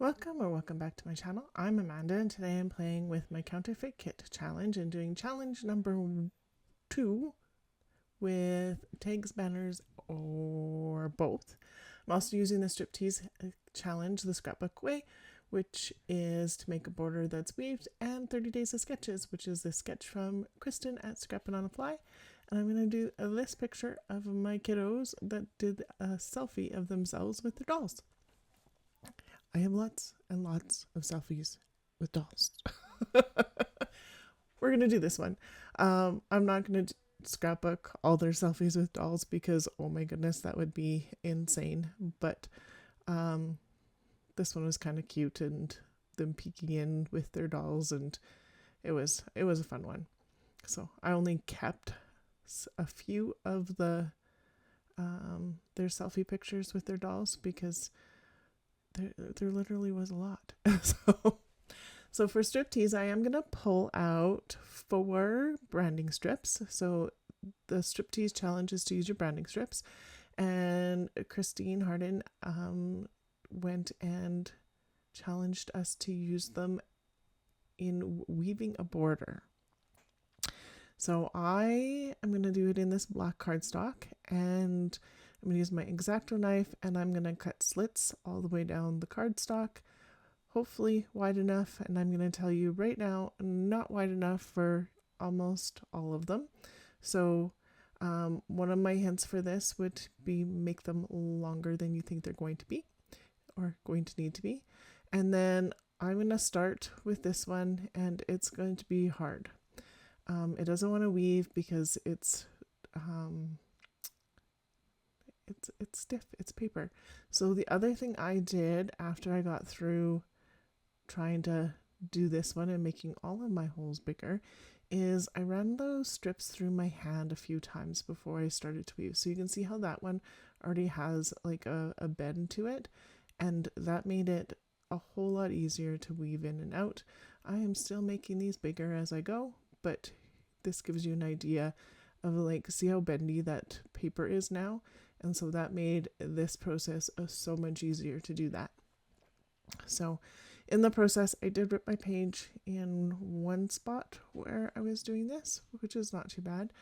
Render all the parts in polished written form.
Welcome back to my channel. I'm Amanda and today I'm playing with my Counterfeit Kit challenge and doing challenge number 2 with tags, banners, or both. I'm also using the striptease challenge the scrapbook way, which is to make a border that's weaved, and 30 days of sketches, which is the sketch from Kristen at Scrappin' on a Fly. And I'm going to do this picture of my kiddos that did a selfie of themselves with their dolls. I have lots and lots of selfies with dolls. We're going to do this one. I'm not going to scrapbook all their selfies with dolls because, oh my goodness, that would be insane. But this one was kind of cute, and them peeking in with their dolls, and it was a fun one. So I only kept a few of their selfie pictures with their dolls because there literally was a lot. So for striptease, I am going to pull out 4 branding strips. So the striptease challenge is to use your branding strips. And Christine Harden went and challenged us to use them in weaving a border. So I am going to do it in this black cardstock, and I'm going to use my X-Acto knife, and I'm going to cut slits all the way down the cardstock, hopefully wide enough. And I'm going to tell you right now, not wide enough for almost all of them. So one of my hints for this would be make them longer than you think they're going to be or going to need to be. And then I'm going to start with this one, and it's going to be hard. It doesn't want to weave because it's stiff, it's paper. So the other thing I did after I got through trying to do this one and making all of my holes bigger is I ran those strips through my hand a few times before I started to weave. So you can see how that one already has like a bend to it, and that made it a whole lot easier to weave in and out. I am still making these bigger as I go, but this gives you an idea of like, see how bendy that paper is now. And so that made this process so much easier to do that. So in the process, I did rip my page in one spot where I was doing this, which is not too bad.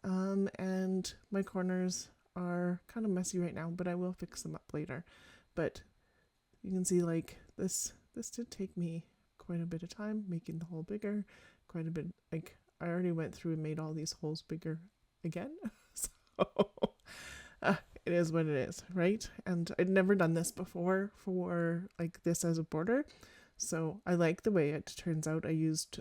And my corners are kind of messy right now, but I will fix them up later. But you can see like this did take me quite a bit of time making the hole bigger, quite a bit. Like I already went through and made all these holes bigger again. So it is what it is, right? And I'd never done this before for like this as a border. So I like the way it turns out. I used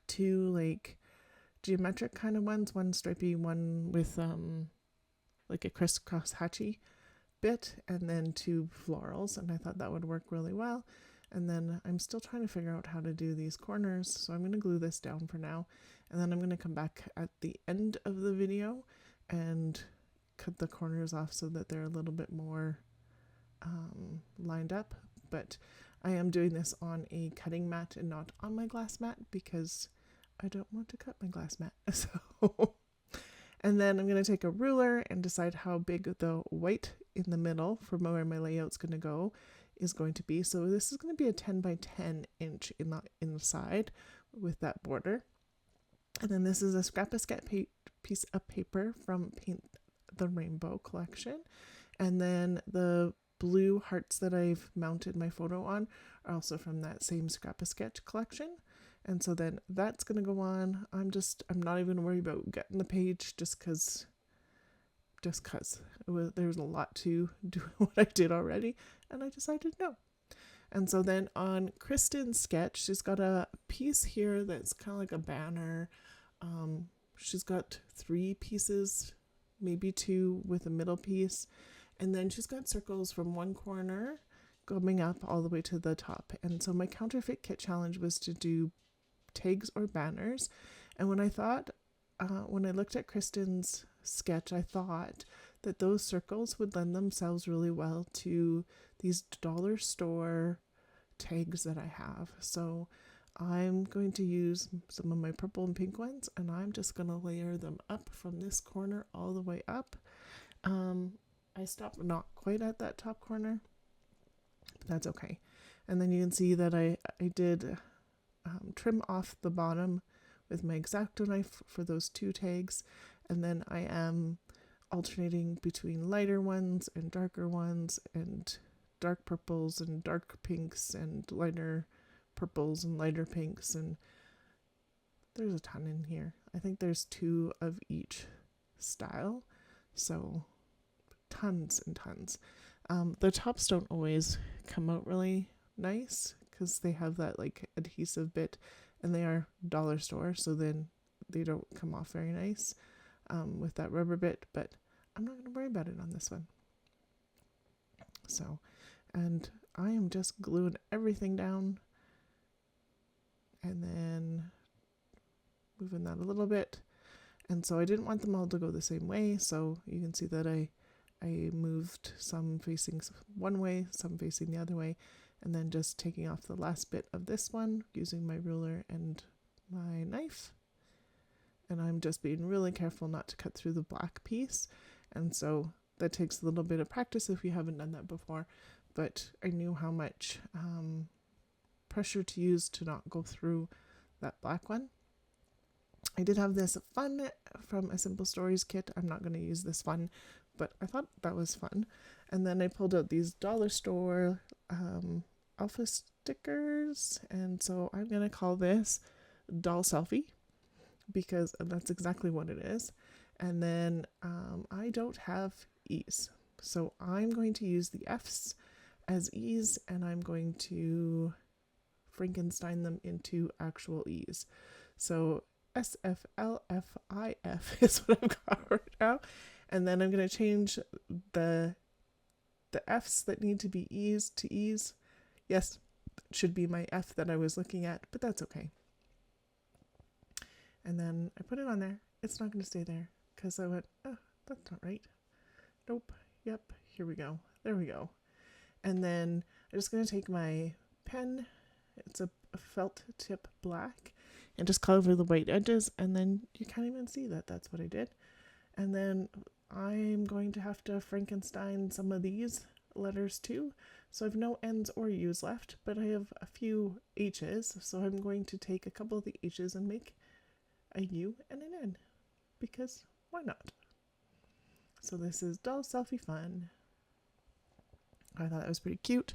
2 like geometric kind of ones, one stripy, one with like a crisscross hatchy bit, and then 2 florals, and I thought that would work really well. And then I'm still trying to figure out how to do these corners, so I'm going to glue this down for now, and then I'm going to come back at the end of the video and cut the corners off so that they're a little bit more lined up. But I am doing this on a cutting mat and not on my glass mat because I don't want to cut my glass mat. So and then I'm going to take a ruler and decide how big the white in the middle from where my layout's going to go is going to be. So this is going to be a 10 by 10 inch in the inside with that border. And then this is a scrap-a-sketch piece of paper from Paint the Rainbow collection. And then the blue hearts that I've mounted my photo on are also from that same Scrap-a-Sketch collection. And so then that's going to go on. I'm not even worried about getting the page just because there was a lot to do what I did already, and I decided no. And so then on Kristen's sketch, she's got a piece here that's kind of like a banner. She's got 3 pieces, maybe 2 with a middle piece, and then she's got circles from one corner coming up all the way to the top. And so my Counterfeit Kit challenge was to do tags or banners. And when I looked at Kristen's sketch, I thought that those circles would lend themselves really well to these dollar store tags that I have. So I'm going to use some of my purple and pink ones, and I'm just going to layer them up from this corner all the way up. I stopped not quite at that top corner, That's okay. And then you can see that I did trim off the bottom with my X-Acto knife for those 2 tags, and then I am alternating between lighter ones and darker ones, and dark purples and dark pinks and lighter purples and lighter pinks, and there's a ton in here. I think there's 2 of each style, so tons and tons. The tops don't always come out really nice because they have that like adhesive bit, and they are dollar store, so then they don't come off very nice with that rubber bit, but I'm not going to worry about it on this one. So, and I am just gluing everything down and then moving that a little bit. And so I didn't want them all to go the same way, so you can see that I moved some facing one way, some facing the other way, and then just taking off the last bit of this one using my ruler and my knife. And I'm just being really careful not to cut through the black piece, and so that takes a little bit of practice if you haven't done that before, but I knew how much pressure to use to not go through that black one. I did have this fun from a Simple Stories kit. I'm not going to use this one, but I thought that was fun. And then I pulled out these dollar store alpha stickers, and so I'm going to call this Doll Selfie, because that's exactly what it is. And then I don't have E's, so I'm going to use the F's as E's, and I'm going to Frankenstein them into actual E's. So SFLFIF is what I've got right now. And then I'm going to change the F's that need to be E's to E's. Yes, it should be my F that I was looking at, but that's okay. And then I put it on there. It's not going to stay there because I went, oh, that's not right. Nope. Yep. Here we go. There we go. And then I'm just going to take my pen. It's a felt tip black, and just cover the white edges, and then you can't even see that that's what I did. And then I'm going to have to Frankenstein some of these letters too. So I have no N's or U's left, but I have a few H's, so I'm going to take a couple of the H's and make a U and an N, because why not? So this is Doll Selfie Fun. I thought that was pretty cute.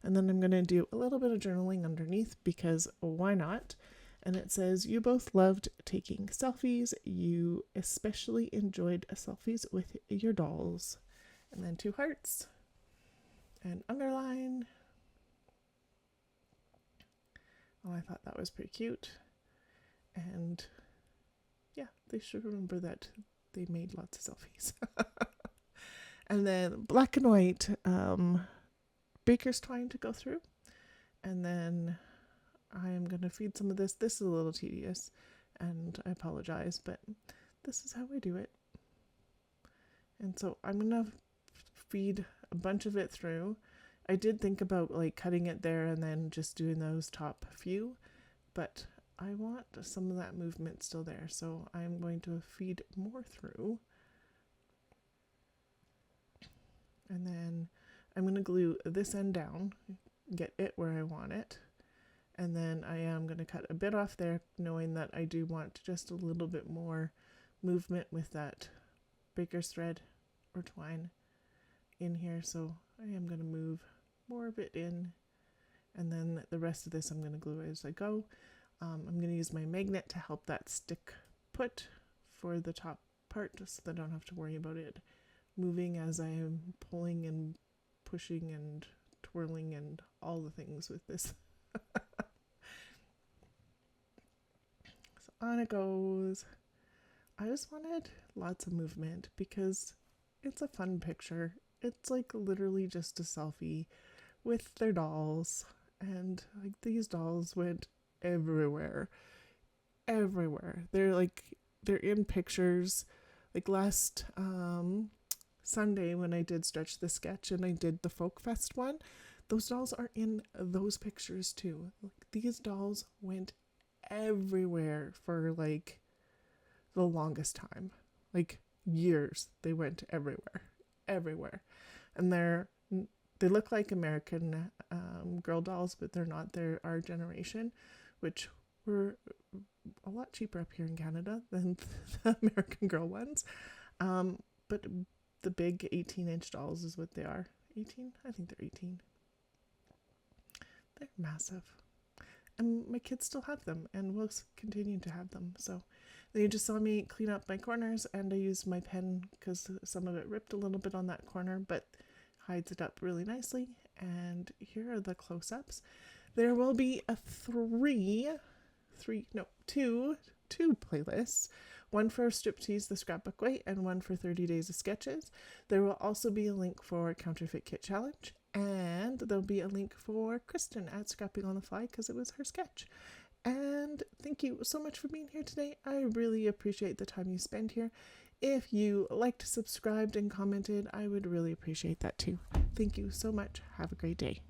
And then I'm going to do a little bit of journaling underneath, because why not? And it says, you both loved taking selfies. You especially enjoyed selfies with your dolls. And then 2 hearts and underline. Oh, I thought that was pretty cute. And yeah, they should remember that they made lots of selfies. And then black and white baker's twine to go through. And then I am going to feed some of this. This is a little tedious, and I apologize, but this is how I do it. And so I'm going to feed a bunch of it through. I did think about like cutting it there and then just doing those top few, but I want some of that movement still there. So I'm going to feed more through. And then I'm going to glue this end down, get it where I want it. And then I am going to cut a bit off there, knowing that I do want just a little bit more movement with that baker's thread or twine in here. So I am going to move more of it in. And then the rest of this I'm going to glue as I go. I'm going to use my magnet to help that stick put for the top part, so that I don't have to worry about it moving as I am pulling and pushing and twirling and all the things with this. So on it goes. I just wanted lots of movement because it's a fun picture. It's like literally just a selfie with their dolls, and like these dolls went everywhere. They're in pictures. Like last Sunday when I did Stretch the Sketch and I did the Folk Fest one, those dolls are in those pictures too. Like, these dolls went everywhere for like the longest time, like years. They went everywhere. And they look like American girl dolls, but they're not. They're our generation, which were a lot cheaper up here in Canada than the American Girl ones. But the big 18-inch dolls is what they are. 18? I think they're 18. They're massive. And my kids still have them and will continue to have them. So you just saw me clean up my corners, and I used my pen because some of it ripped a little bit on that corner, but hides it up really nicely. And here are the close-ups. There will be a two playlists, one for Striptease the Scrapbook Way and one for 30 Days of Sketches. There will also be a link for Counterfeit Kit Challenge, and there'll be a link for Kristen at Scrapping on the Fly because it was her sketch. And thank you so much for being here today. I really appreciate the time you spend here. If you liked, subscribed, and commented, I would really appreciate that too. Thank you so much. Have a great day.